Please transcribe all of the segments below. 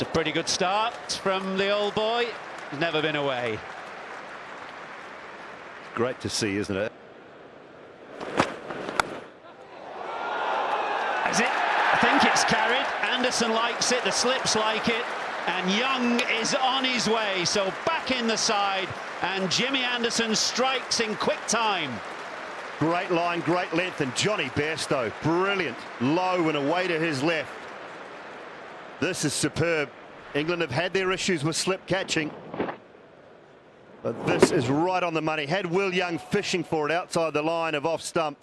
It's a pretty good start from the old boy. He's never been away. Great to see, isn't it? Is it? I think it's carried. Anderson likes it, the slips like it, and Young is on his way. So back in the side, and Jimmy Anderson strikes in quick time. Great line, great length, and Johnny Bairstow, brilliant. Low and away to his left. This is superb. England have had their issues with slip catching, but this is right on the money. Had Will Young fishing for it outside the line of off stump.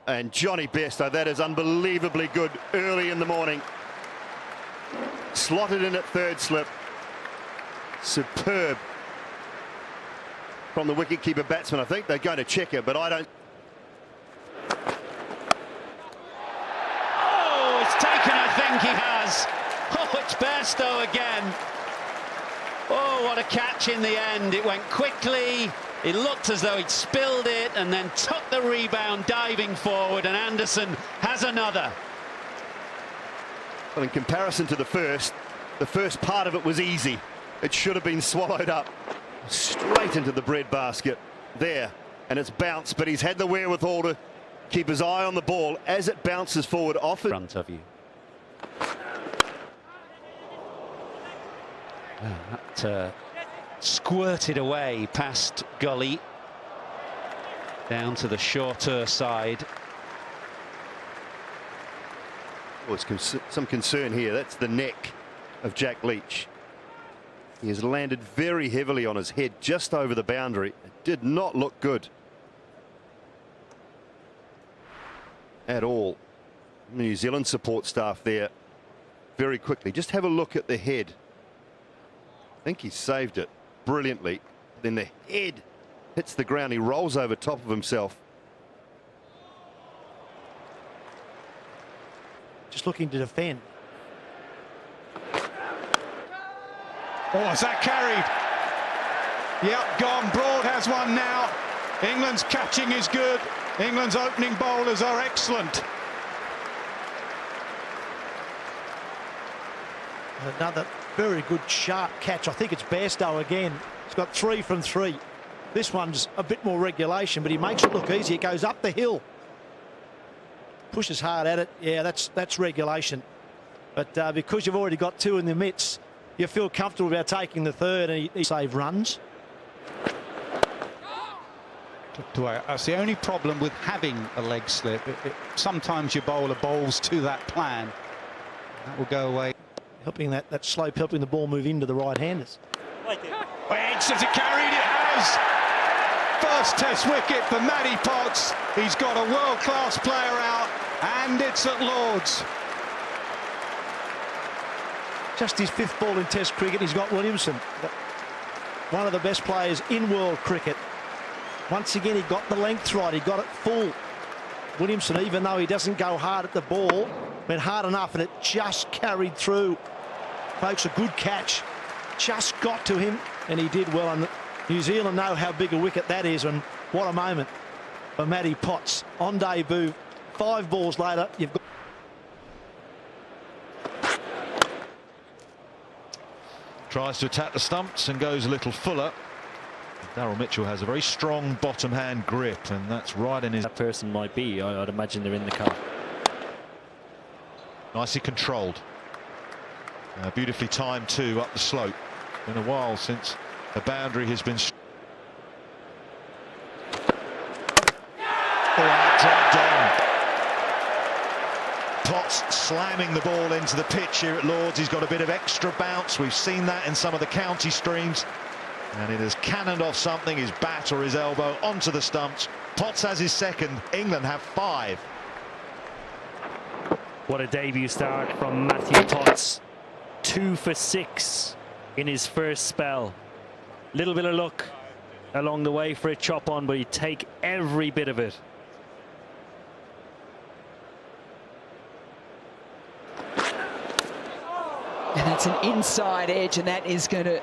And Johnny Bairstow, that is unbelievably good early in the morning. Slotted in at third slip. Superb from the wicket-keeper batsman. I think they're going to check it, but I don't. Oh, it's taken, I think he has. Oh, it's Bairstow again. Oh, what a catch in the end. It went quickly. It looked as though he'd spilled it and then took the rebound diving forward, and Anderson has another. Well, in comparison to the first part of it was easy. It should have been swallowed up. Straight into the breadbasket there, and it's bounced, but he's had the wherewithal to keep his eye on the ball as it bounces forward off it. Front of you. That squirted away past Gully down to the shorter side. Oh, it's some concern here. That's the neck of Jack Leach. He has landed very heavily on his head just over the boundary. It did not look good at all. The New Zealand support staff there very quickly. Just have a look at the head. I think he saved it brilliantly. Then the head hits the ground. He rolls over top of himself. Just looking to defend. Oh, is that carried? Yep, gone. Broad has one now. England's catching is good. England's opening bowlers are excellent. Another very good sharp catch. I think it's Bairstow again. He's got 3 from 3. This one's a bit more regulation, but he makes it look easy. It goes up the hill. Pushes hard at it. Yeah, that's regulation. But because you've already got 2 in the mitts, you feel comfortable about taking the third, and he save runs. That's the only problem with having a leg slip. Sometimes your bowler bowls to that plan. That will go away. Helping that slope, helping the ball move into the right-handers. Edge, has it carried? It has. First Test wicket for Matty Potts. He's got a world-class player out, and it's at Lord's. Just his 5th ball in Test cricket. He's got Williamson, one of the best players in world cricket. Once again, he got the length right. He got it full. Williamson, even though he doesn't go hard at the ball, went hard enough, and it just carried through. Folks, a good catch. Just got to him, and he did well. And New Zealand know how big a wicket that is, and what a moment for Matty Potts on debut. 5 balls later, you've got. Tries to attack the stumps and goes a little fuller. Daryl Mitchell has a very strong bottom hand grip, and that's right in his. That person might be. I'd imagine they're in the car. Nicely controlled. Beautifully timed too up the slope. Been a while since the boundary has been. Dragged on. Potts slamming the ball into the pitch here at Lord's. He's got a bit of extra bounce. We've seen that in some of the county streams. And it has cannoned off something, his bat or his elbow, onto the stumps. Potts has his second. England have 5. What a debut start from Matthew Potts. 2 for 6 in his first spell. Little bit of luck along the way for a chop on, but he'd take every bit of it. And that's an inside edge, and that is going to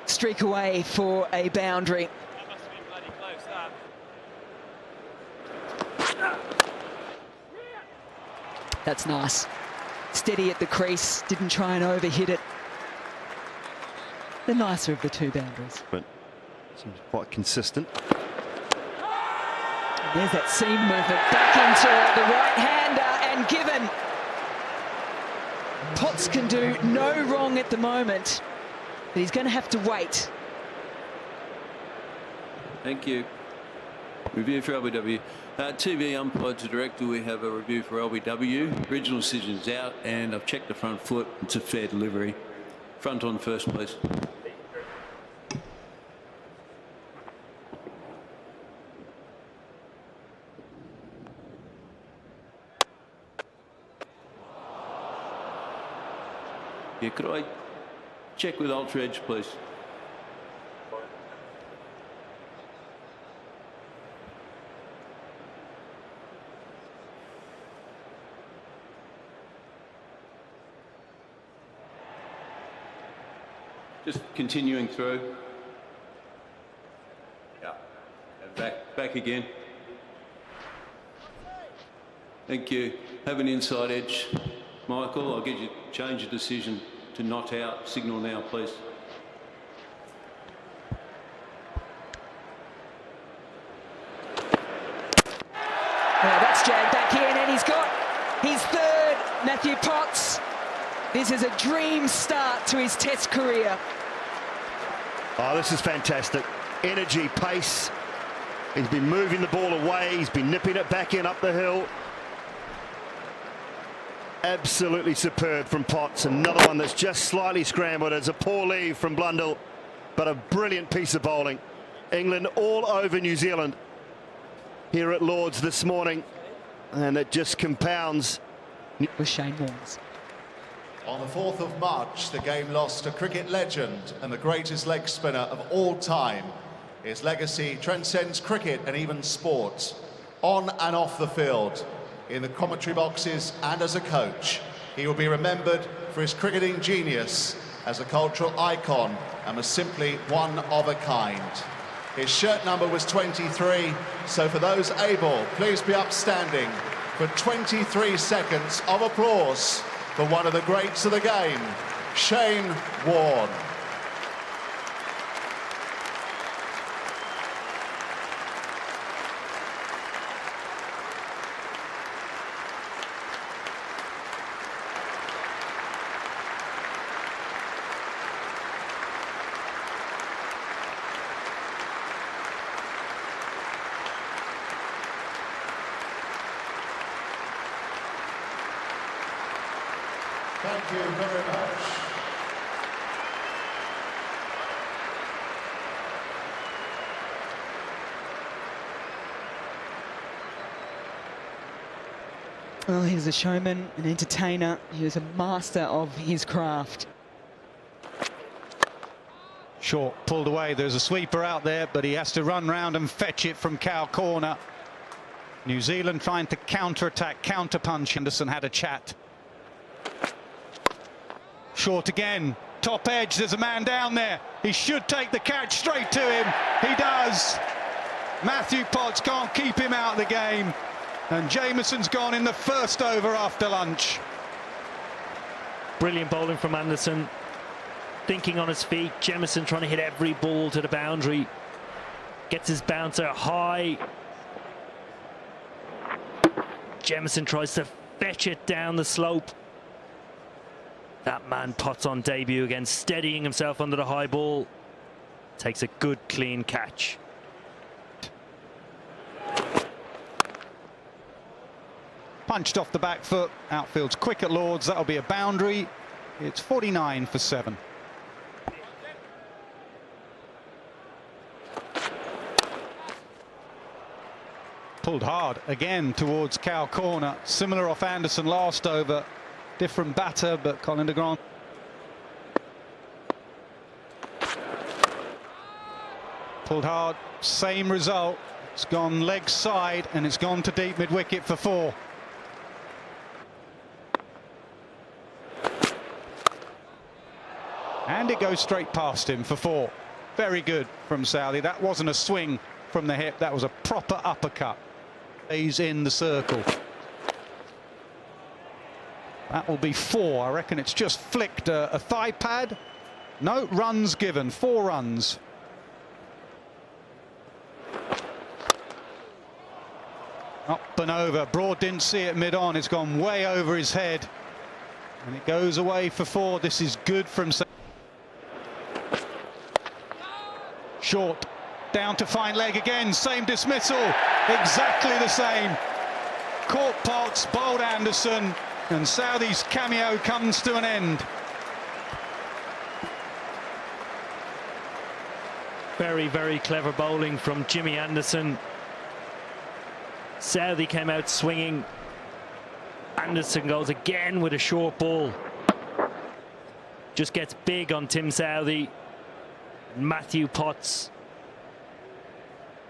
streak away for a boundary. That must have been bloody close, that. That's nice. steady at the crease, didn't try and overhit it. The nicer of the two boundaries. But seems quite consistent. And there's that seam movement back into the right-hander and given. Potts can do no wrong at the moment, but he's going to have to wait. Thank you. Review for LBW. TV umpire to director, we have a review for LBW. Original decision's out, and I've checked the front foot. It's a fair delivery. Front on first, please. Yeah, could I check with Ultra Edge, please? Just continuing through. Yeah. And back again. Thank you. Have an inside edge. Michael, I'll get you change your decision to not out. Signal now, please. Well, that's jagged back in, and he's got his third, Matthew Potts. This is a dream start to his Test career. Oh, this is fantastic. Energy, pace. He's been moving the ball away. He's been nipping it back in up the hill. Absolutely superb from Potts. Another one that's just slightly scrambled. It's a poor leave from Blundell, but a brilliant piece of bowling. England all over New Zealand here at Lord's this morning, and it just compounds. With Shane Warne. On the 4th of March, the game lost a cricket legend and the greatest leg spinner of all time. His legacy transcends cricket and even sport, on and off the field, in the commentary boxes and as a coach. He will be remembered for his cricketing genius as a cultural icon and was simply one of a kind. His shirt number was 23, so for those able, please be upstanding for 23 seconds of applause for one of the greats of the game, Shane Warne. Thank you very much. Well, he was a showman, an entertainer. He was a master of his craft. Short pulled away. There's a sweeper out there, but he has to run round and fetch it from cow corner. New Zealand trying to counter-attack, counter-punch. Anderson had a chat. Short again, top edge, there's a man down there. He should take the catch straight to him. He does. Matthew Potts can't keep him out of the game. And Jamieson's gone in the first over after lunch. Brilliant bowling from Anderson. Thinking on his feet. Jamieson trying to hit every ball to the boundary. Gets his bouncer high. Jamieson tries to fetch it down the slope. That man Potts on debut again, steadying himself under the high ball. Takes a good clean catch. Punched off the back foot. Outfield's quick at Lord's. That'll be a boundary. It's 49 for 7. Pulled hard again towards cow corner. Similar off Anderson last over. Different batter, but Colin de Grant. Pulled hard, same result. It's gone leg side and it's gone to deep mid-wicket for 4. And it goes straight past him for 4. Very good from Southey. That wasn't a swing from the hip, that was a proper uppercut. He's in the circle. That will be 4. I reckon it's just flicked a thigh pad. No runs given. 4 runs. Up and over. Broad didn't see it mid-on. It's gone way over his head. And it goes away for 4. This is good from... Short. Down to fine leg again. Same dismissal. Exactly the same. Caught Potts, bowled Anderson. And Southey's cameo comes to an end. Very, very clever bowling from Jimmy Anderson. Southey came out swinging. Anderson goes again with a short ball. Just gets big on Tim Southey. Matthew Potts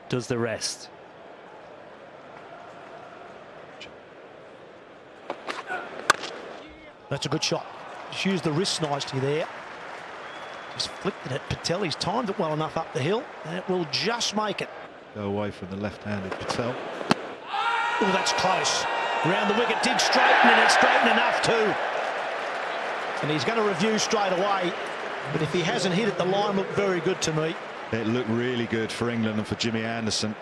does the rest. That's a good shot. Just used the wrist nicely there. Just flicked it at Patel. He's timed it well enough up the hill, and it will just make it. Go away from the left-handed Patel. Oh, that's close. Round the wicket, did straighten, and it's straightened enough too. And he's going to review straight away. But if he hasn't hit it, the line looked very good to me. It looked really good for England and for Jimmy Anderson.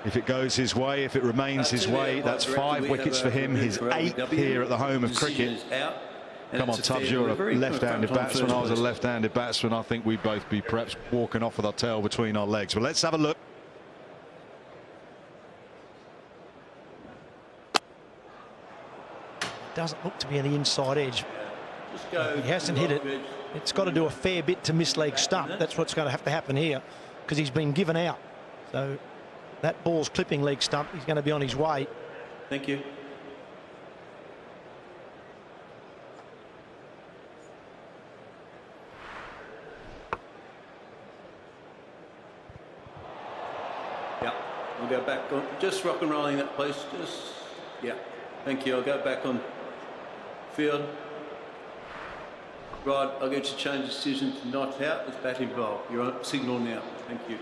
If it goes his way, if it remains his way, that's 5 wickets for him, his 8th here at the home of cricket. Come on, Tubbs, you're a left-handed batsman. I was a left-handed batsman. I think we'd both be perhaps walking off with our tail between our legs. But let's have a look. Doesn't look to be any inside edge. He hasn't hit it. It's got to do a fair bit to miss leg stump. That's what's going to have to happen here, because he's been given out. So that ball's clipping leg stump. He's going to be on his way. Thank you. Yeah, we'll go back on. Just rock and rolling that place. Just, yeah. Thank you. I'll go back on field. Right, I'll get you to change decision to not out. It's bat involved. You're on signal now. Thank you.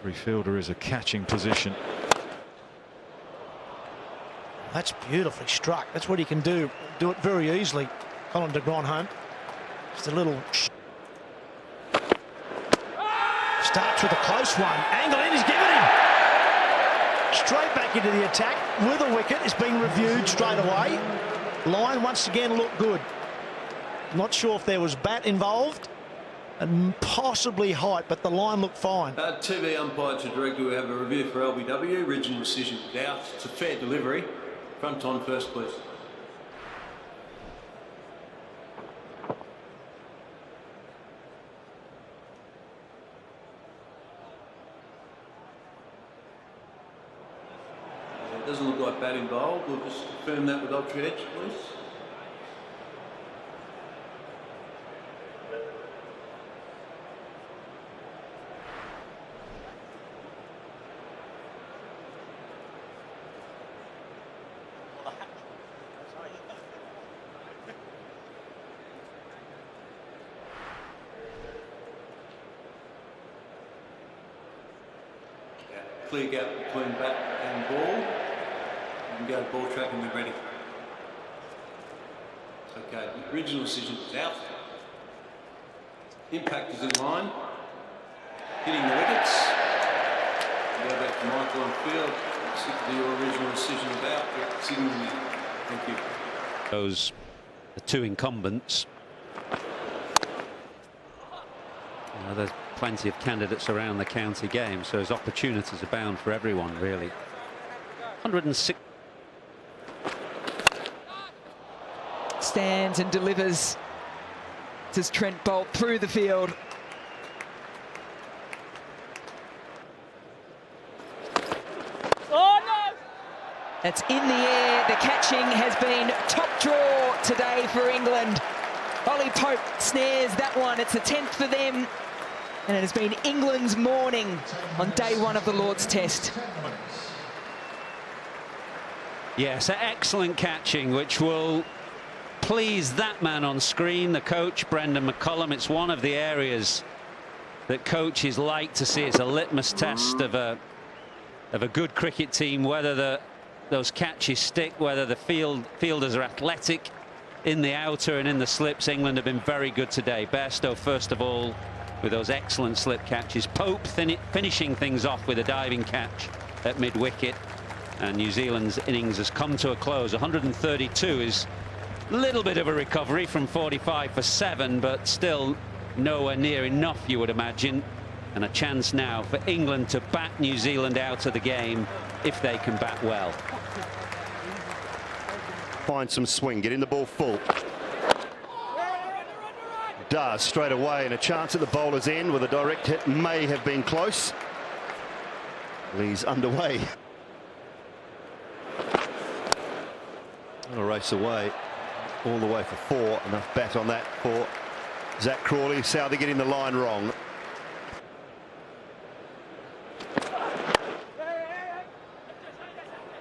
Every fielder is a catching position. That's beautifully struck. That's what he can do. Do it very easily. Colin de Grandhomme. Just a little... Starts with a close one. Angle in, he's given him. Straight back into the attack with a wicket. It's been reviewed straight away. Line once again looked good. Not sure if there was bat involved and possibly height, but the line looked fine. TV umpire to director, we have a review for LBW. Original decision out. It's a fair delivery. Front on first, please. It doesn't look like bat involved. We'll just confirm that with Ultra Edge, please. Clear gap between bat and ball. You can go to ball track and we're ready. Okay, the original decision is out. Impact is in line. Hitting the wickets. We'll go back to Michael on field. Stick to your original decision about. Signal me. Thank you. Those the 2 incumbents. There's plenty of candidates around the county game, so there's opportunities abound for everyone, really. 106. Stands and delivers. Does Trent Bolt through the field. Oh no! That's in the air. The catching has been top draw today for England. Ollie Pope snares that one. It's a 10th for them. And it has been England's morning on day 1 of the Lord's Test. Yes, excellent catching, which will please that man on screen, the coach, Brendan McCullum. It's one of the areas that coaches like to see. It's a litmus test of a good cricket team, whether the those catches stick, whether the fielders are athletic in the outer and in the slips. England have been very good today. Bairstow first of all with those excellent slip catches. Pope finishing things off with a diving catch at mid-wicket. And New Zealand's innings has come to a close. 132 is a little bit of a recovery from 45 for 7, but still nowhere near enough, you would imagine. And a chance now for England to bat New Zealand out of the game if they can bat well. Find some swing, getting the ball full. Does straight away, and a chance at the bowler's end with a direct hit may have been close. Lee's underway. A race away, all the way for 4. Enough bat on that for Zach Crawley. Southey getting the line wrong.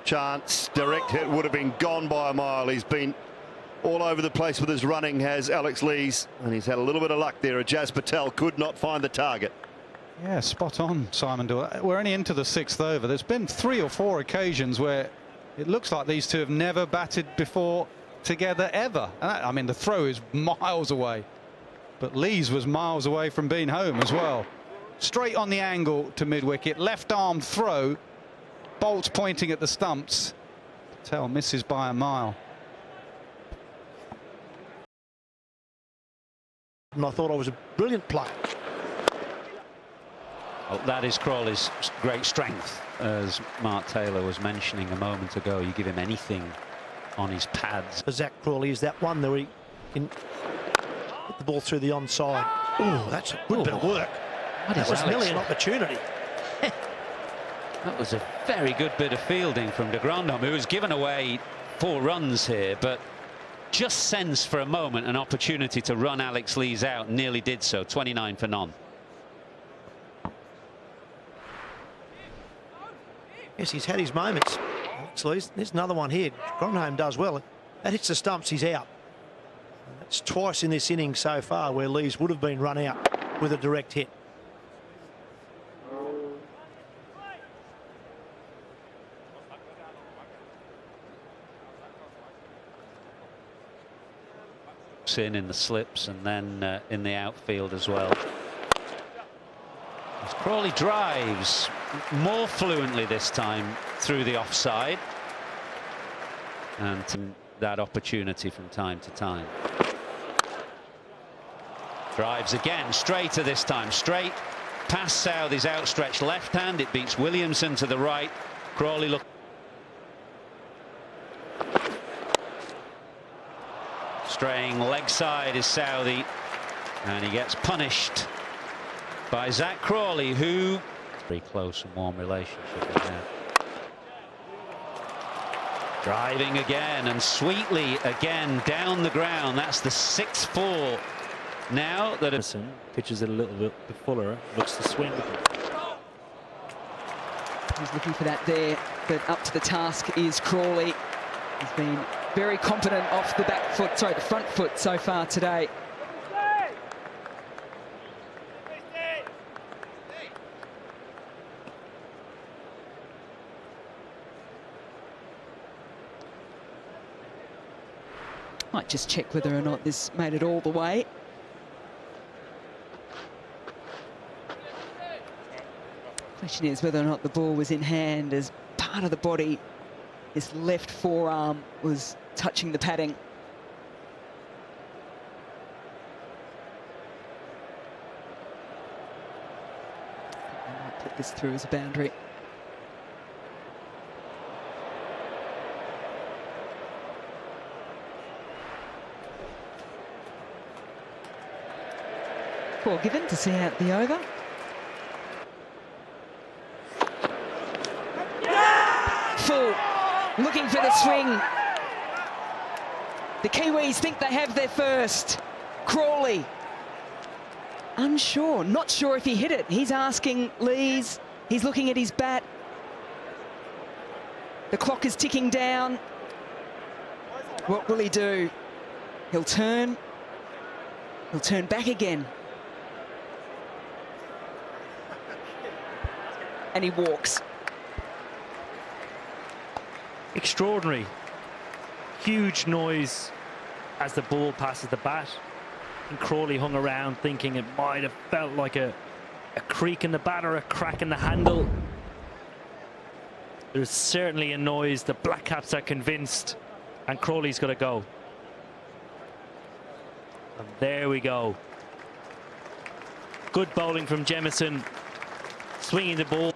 Chance, direct hit, would have been gone by a mile. He's been all over the place with his running, has Alex Lees, and he's had a little bit of luck there. Ajaz Patel could not find the target. Yeah, spot on, Simon Doyle. We're only into the 6th over. There's been 3 or 4 occasions where it looks like these two have never batted before together ever. I mean, the throw is miles away, but Lees was miles away from being home as well. Straight on the angle to mid-wicket, left arm throw, Bolt pointing at the stumps. Patel misses by a mile. And I thought I was a brilliant play. Well, that is Crawley's great strength, as Mark Taylor was mentioning a moment ago. You give him anything on his pads. For Zach Crawley is that one where he can hit the ball through the onside. Oh, that's a good bit of work. That was nearly an opportunity. That was a very good bit of fielding from de Grandhomme, who was given away 4 runs here, but just sensed for a moment an opportunity to run Alex Lees out, nearly did so. 29 for none. Yes, he's had his moments. Alex Lees. There's another one here. Grandhomme does well. That hits the stumps, he's out. And that's twice in this inning so far where Lees would have been run out with a direct hit. In the slips and then in the outfield as well. As Crawley drives more fluently this time through the offside, and that opportunity from time to time. Drives again, straighter this time, straight past Southey's outstretched left hand. It beats Williamson to the right. Crawley look. Straying leg side is Southey, and he gets punished by Zach Crawley, who very close and warm relationship now. Driving again and sweetly again down the ground. That's the 6-4 now that Emerson pitches it a little bit fuller, looks to swing. He's looking for that there, but up to the task is Crawley. He's been very confident off the back foot, sorry, the front foot so far today. Might just check whether or not this made it all the way. Question is whether or not the ball was in hand, as part of the body, his left forearm, was touching the padding. I might put this through as a boundary. Ball given to see out the over. Full, looking for the swing. The Kiwis think they have their first. Crawley, unsure, not sure if he hit it. He's asking Lees, he's looking at his bat. The clock is ticking down. What will he do? He'll turn back again. And he walks. Extraordinary. Huge noise as the ball passes the bat. And Crawley hung around thinking it might have felt like a creak in the bat or a crack in the handle. There's certainly a noise. The Black Caps are convinced, and Crawley's got to go. And there we go. Good bowling from Jamieson, swinging the ball.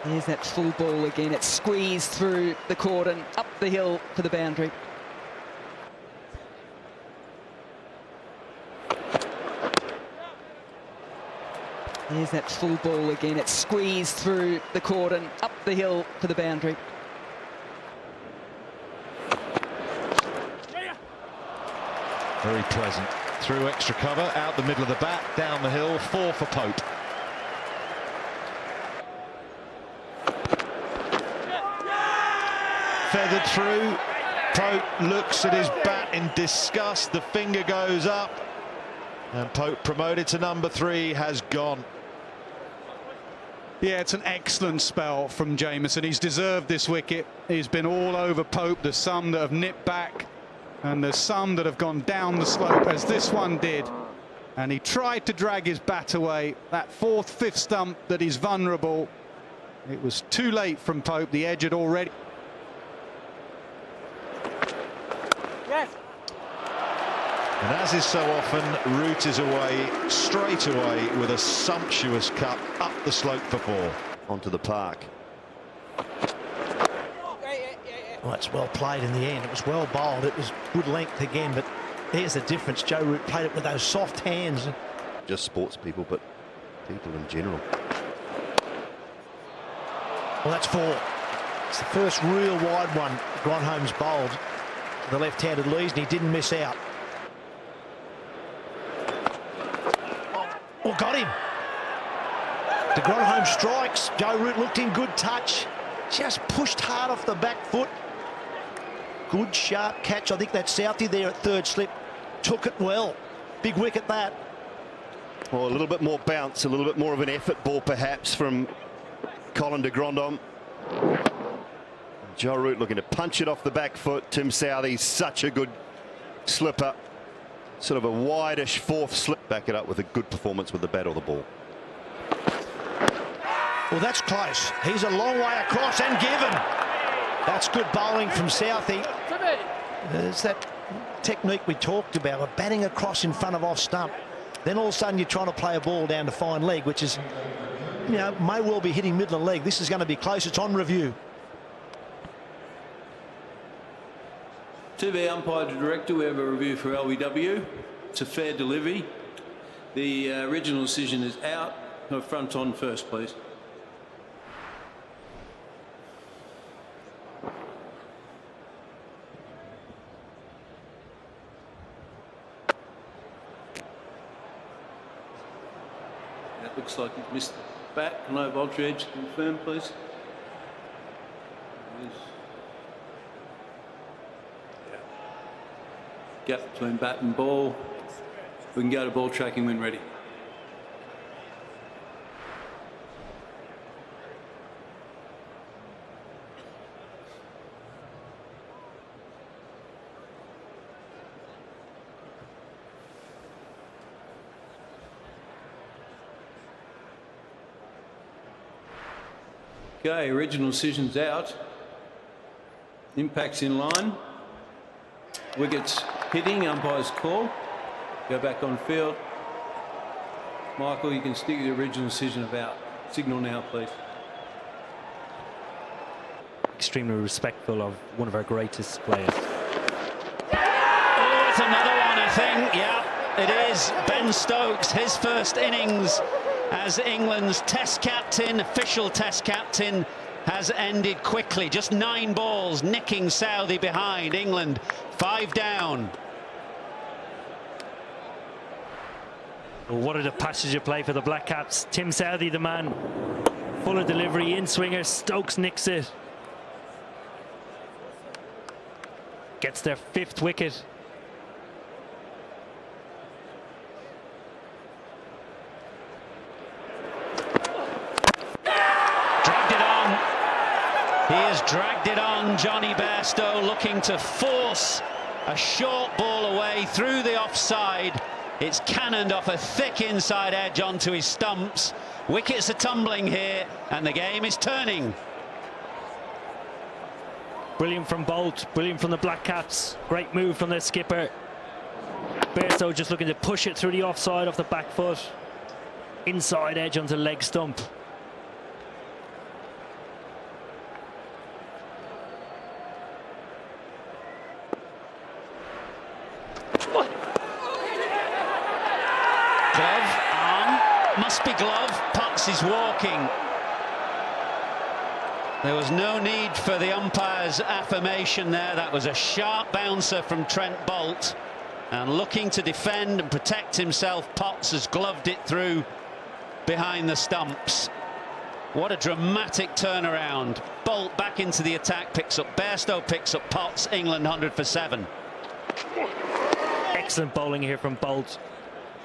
There's that full ball again. It's squeezed through the cordon, up the hill for the boundary. There's that full ball again. It's squeezed through the cordon, up the hill for the boundary. Very pleasant. Through extra cover, out the middle of the bat, down the hill, 4 for Pope. Feathered through. Pope looks at his bat in disgust. The finger goes up. And Pope, promoted to number 3, has gone. Yeah, it's an excellent spell from Jamieson. He's deserved this wicket. He's been all over Pope. There's some that have nipped back, and there's some that have gone down the slope, as this one did. And he tried to drag his bat away. That 4th, 5th stump that is vulnerable. It was too late from Pope. The edge had already... Yes. And as is so often, Root is away straight away with a sumptuous cut up the slope for 4. Onto the park. Well, it's well played in the end. It was well bowled. It was good length again, but there's the difference. Joe Root played it with those soft hands. Just sports people, but people in general. Well, that's 4. It's the first real wide one Gronholm's bowled. The left-handed Lees, and he didn't miss out. Oh, got him. De Gronholm strikes. Joe Root looked in good touch. Just pushed hard off the back foot. Good sharp catch. I think that Southie there at 3rd slip took it well. Big wicket that. Well, a little bit more bounce, a little bit more of an effort ball perhaps from Colin de Grandhomme. Joe Root looking to punch it off the back foot. Tim Southey's such a good slipper. Sort of a wide-ish 4th slip. Back it up with a good performance with the bat or the ball. Well, that's close. He's a long way across and given. That's good bowling from Southey. There's that technique we talked about, of batting across in front of off stump. Then all of a sudden you're trying to play a ball down to fine leg, which is, you know, may well be hitting middle of leg. This is going to be close. It's on review. TV umpire to director, we have a review for LBW. It's a fair delivery. The original decision is out. No, front on first, please. That looks like he's missed the bat. No vulture edge confirmed, please. Gap between bat and ball. We can go to ball tracking when ready. Okay, original decision's out. Impacts in line. Wickets hitting, umpire's call. Go back on field. Michael, you can stick with the original decision of out. Signal now, please. Extremely respectful of one of our greatest players. Oh, it's another one, I think. Yeah, it is. Ben Stokes, his first innings as England's Test captain, official Test captain, has ended quickly. Just 9 balls, nicking Southey behind. England 5 down. What a passage of play for the Black Caps. Tim Southey, the man, full of delivery, in swinger. Stokes nicks it. Gets their 5th wicket. He has dragged it on, Johnny Bairstow, looking to force a short ball away through the offside. It's cannoned off a thick inside edge onto his stumps. Wickets are tumbling here, and the game is turning. Brilliant from Bolt, brilliant from the Black Caps. Great move from their skipper. Bairstow just looking to push it through the offside off the back foot. Inside edge onto leg stump. Glove, arm, must be glove. Potts is walking. There was no need for the umpire's affirmation there. That was a sharp bouncer from Trent Bolt. And looking to defend and protect himself, Potts has gloved it through behind the stumps. What a dramatic turnaround. Bolt back into the attack, picks up Bairstow, picks up Potts. England 100 for 7. Excellent bowling here from Bolt.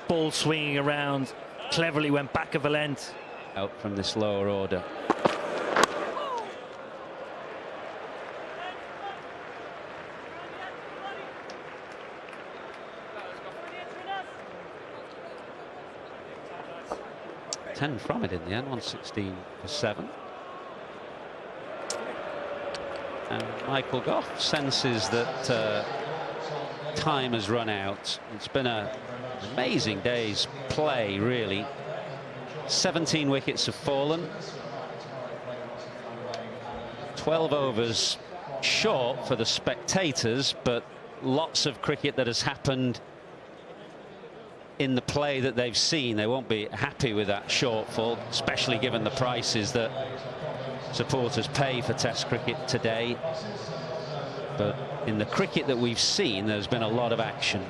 Ball swinging around, cleverly went back of a length. Out from this lower order. Ten from it in the end, 116 for 7. And Michael Goff senses that time has run out. It's been an amazing day's play, really. 17 wickets have fallen. 12 overs short for the spectators, but lots of cricket that has happened in the play that they've seen. They won't be happy with that shortfall, especially given the prices that supporters pay for Test cricket today. But in the cricket that we've seen, there's been a lot of action.